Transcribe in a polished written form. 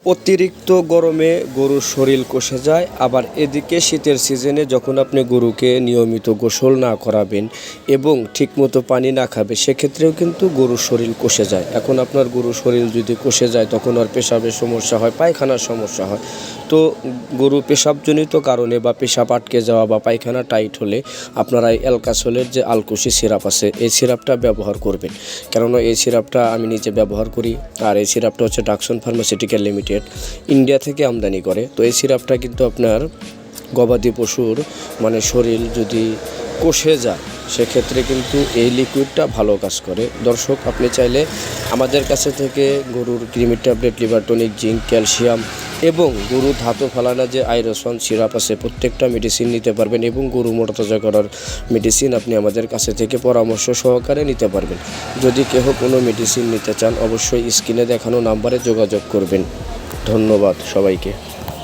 অতিরিক্ত গরমে গরুর শরীর কষে যায়, আবার এদিকে শীতের সিজনে যখন আপনি গরুকে নিয়মিত গোসল না করাবেন এবং ঠিকমতো পানি না খাবে, সেক্ষেত্রেও কিন্তু গরুর শরীর কষে যায়। এখন আপনার গরুর শরীর যদি কষে যায় তখন আর পেশাবের সমস্যা হয়, পায়খানার সমস্যা হয়। তো গরু পেশাবজনিত কারণে বা পেশাব আটকে যাওয়া বা পায়খানা টাইট হলে আপনারা অ্যালকাসলের যে আলকুশি সিরাপ আছে এই সিরাপটা ব্যবহার করবেন। কেননা এই সিরাপটা আমি নিজে ব্যবহার করি, আর এই সিরাপটা হচ্ছে ডাকসন ফার্মাসিউটিক্যাল লিমিটেড ইন্ডিয়া থেকে আমদানি করে। তো এই সিরাপটা কিন্তু আপনার গবাদি পশুর শরীর যদি কষে যায় সেক্ষেত্রে কিন্তু এই লিকুইডটা ভালো কাজ করে। দর্শক, আপনি চাইলে আমাদের কাছে থেকে গরুর ক্রিমির tablet, liver tonic, zinc, calcium এবং গরুর ধাতু ফালানা যে আইরসন সিরাপ আছে প্রত্যেকটা মেডিসিন নিতে পারবেন এবং গরু মোটাতাজা করার মেডিসিন আপনি আমাদের কাছে থেকে পরামর্শ সহকারে নিতে পারবেন। যদি কেহ কোনো মেডিসিন নিতে চান অবশ্যই স্ক্রিনে দেখানো নাম্বারে যোগাযোগ করবেন। ধন্যবাদ সবাইকে।